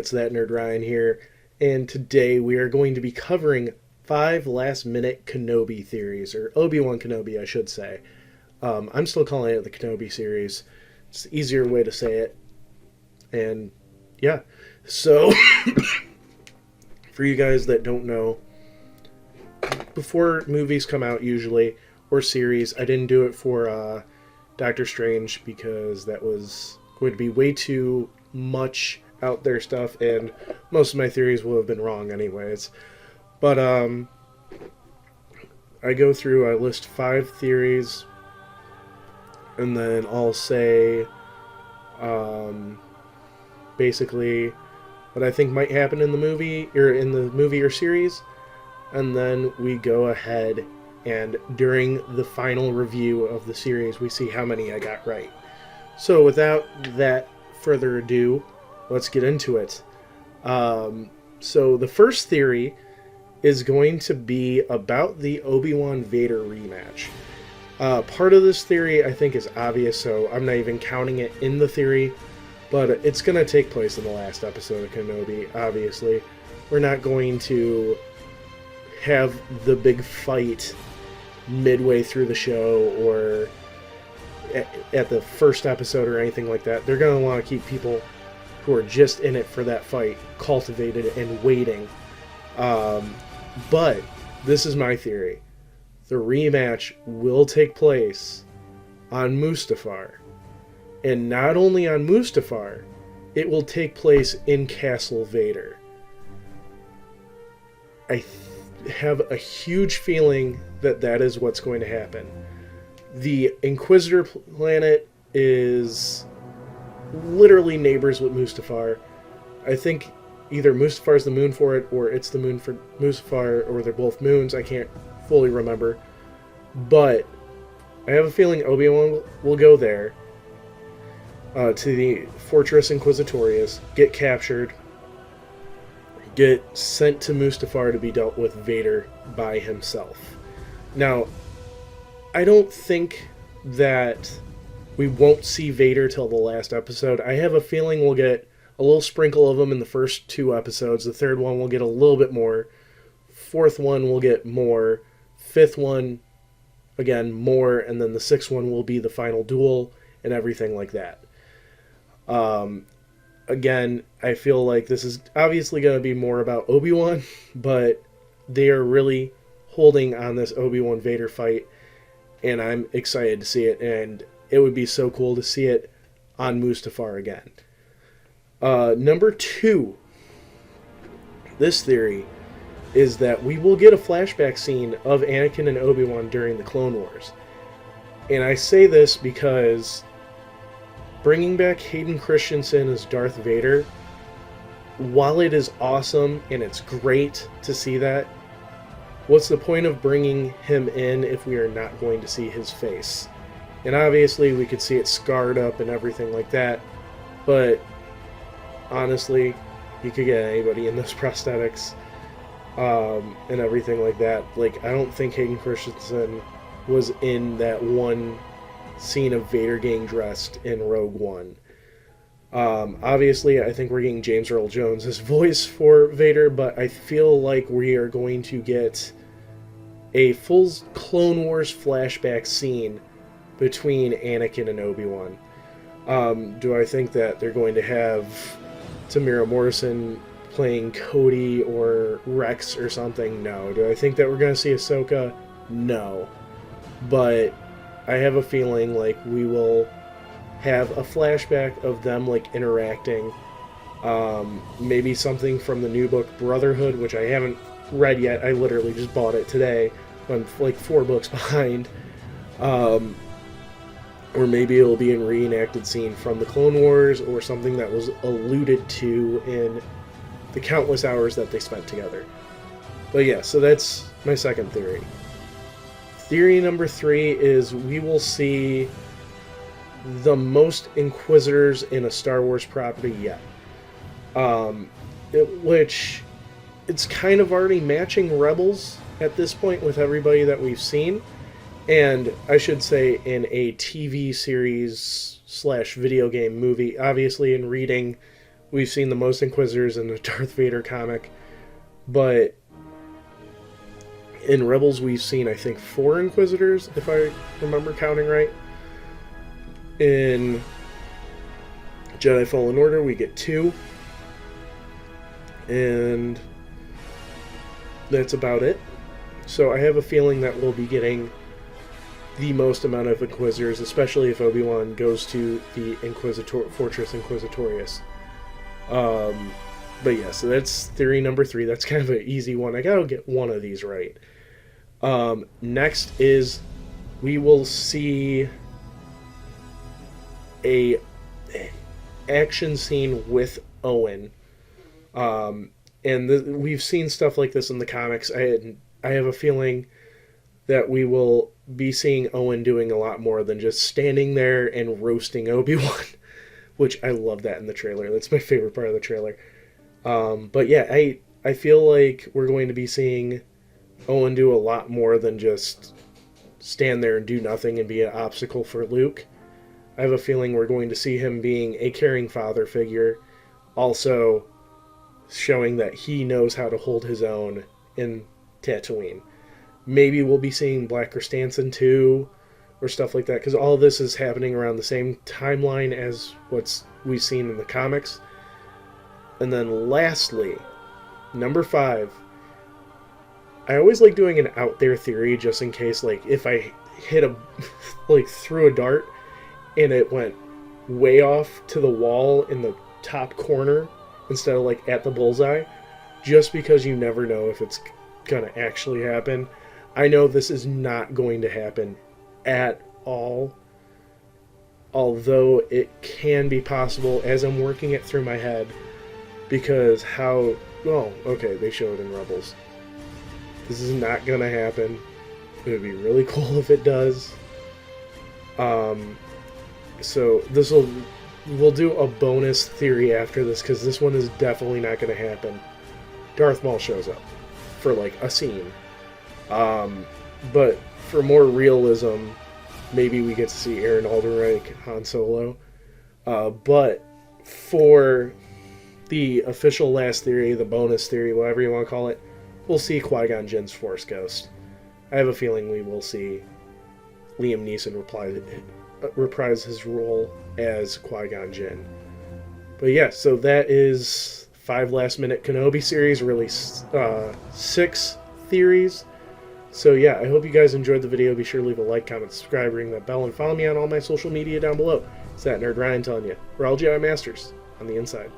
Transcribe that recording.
it's That Nerd Ryan here, and today we are going to be covering 5 last-minute Kenobi theories, or Obi-Wan Kenobi, I should say. I'm still calling it the Kenobi series. It's the easier way to say it. And, yeah. So, for you guys that don't know, before movies come out usually, or series, I didn't do it for Doctor Strange because that was going to be way too much out there stuff, and most of my theories will have been wrong anyways. But I list 5 theories, and then I'll say basically what I think might happen in the movie or series, and then we go ahead and during the final review of the series we see how many I got right. So without that further ado, let's get into it. So the first theory is going to be about the Obi-Wan Vader rematch. Part of this theory I think is obvious, so I'm not even counting it in the theory, but it's going to take place in the last episode of Kenobi, obviously. We're not going to have the big fight midway through the show or at the first episode or anything like that. They're going to want to keep people who are just in it for that fight cultivated and waiting. But this is my theory. The rematch will take place on Mustafar. And not only on Mustafar, it will take place in Castle Vader. I have a huge feeling that that is what's going to happen. The Inquisitor planet is literally neighbors with Mustafar. I think either Mustafar's the moon for it, or it's the moon for Mustafar, or they're both moons. I can't fully remember. But I have a feeling Obi-Wan will go there to the Fortress Inquisitorius, get captured, get sent to Mustafar to be dealt with Vader by himself. Now, I don't think that we won't see Vader till the last episode. I have a feeling we'll get a little sprinkle of him in the first 2 episodes. The third one will get a little bit more. Fourth one will get more. Fifth one, again, more. And then the 6th one will be the final duel and everything like that. Again, I feel like this is obviously going to be more about Obi-Wan, but they are really holding on this Obi-Wan Vader fight, and I'm excited to see it, and it would be so cool to see it on Mustafar again. Number 2, this theory is that we will get a flashback scene of Anakin and Obi-Wan during the Clone Wars. And I say this because bringing back Hayden Christensen as Darth Vader, while it is awesome and it's great to see that, what's the point of bringing him in if we are not going to see his face? And obviously we could see it scarred up and everything like that, but honestly, you could get anybody in those prosthetics and everything like that. Like, I don't think Hayden Christensen was in that one scene of Vader getting dressed in Rogue One. Obviously, I think we're getting James Earl Jones' voice for Vader, but I feel like we are going to get a full Clone Wars flashback scene between Anakin and Obi-Wan. Do I think that they're going to have Tamira Morrison playing Cody or Rex or something? No. Do I think that we're going to see Ahsoka? No. But I have a feeling like we will have a flashback of them like interacting. Maybe something from the new book Brotherhood, which I haven't read yet. I literally just bought it today. I'm like 4 books behind. Or maybe it'll be a reenacted scene from the Clone Wars, or something that was alluded to in the countless hours that they spent together. But yeah, so that's my second theory. Theory number 3 is we will see the most Inquisitors in a Star Wars property yet. Which it's kind of already matching Rebels at this point with everybody that we've seen. And I should say in a TV series / video game movie. Obviously in reading, we've seen the most Inquisitors in the Darth Vader comic, but in Rebels we've seen, I think, 4 Inquisitors, if I remember counting right. In Jedi Fallen Order we get 2, and that's about it. So I have a feeling that we'll be getting the most amount of Inquisitors, especially if Obi-Wan goes to the Fortress Inquisitorius. But yeah, so that's theory number 3. That's kind of an easy one. I gotta get one of these right. Next is we will see a action scene with Owen. And we've seen stuff like this in the comics. I have a feeling that we will be seeing Owen doing a lot more than just standing there and roasting Obi-Wan, which I love that in the trailer. That's my favorite part of the trailer. But yeah, I feel like we're going to be seeing Owen do a lot more than just stand there and do nothing and be an obstacle for Luke. I have a feeling we're going to see him being a caring father figure, also showing that he knows how to hold his own in Tatooine. Maybe we'll be seeing Blacker Stanson too, or stuff like that, because all of this is happening around the same timeline as what's we've seen in the comics. And then lastly, number 5, I always like doing an out there theory just in case, like, if I hit threw a dart and it went way off to the wall in the top corner instead of like at the bullseye, just because you never know if it's gonna actually happen. I know this is not going to happen at all, although it can be possible as I'm working it through my head, because okay, they show it in Rebels. This is not gonna happen. It would be really cool if it does. So we'll do a bonus theory after this, because this one is definitely not going to happen. Darth Maul shows up for like a scene. But for more realism, maybe we get to see Aaron Alderreich, Han Solo. But for the official last theory, the bonus theory, whatever you want to call it, we'll see Qui-Gon Jinn's Force Ghost. I have a feeling we will see Liam Neeson reprise his role as Qui-Gon Jinn. But yeah, so that is 5 last-minute Kenobi series, really 6 theories. So yeah, I hope you guys enjoyed the video. Be sure to leave a like, comment, subscribe, ring that bell, and follow me on all my social media down below. It's that Nerd Ryan telling you, we're all Jedi Masters on the inside.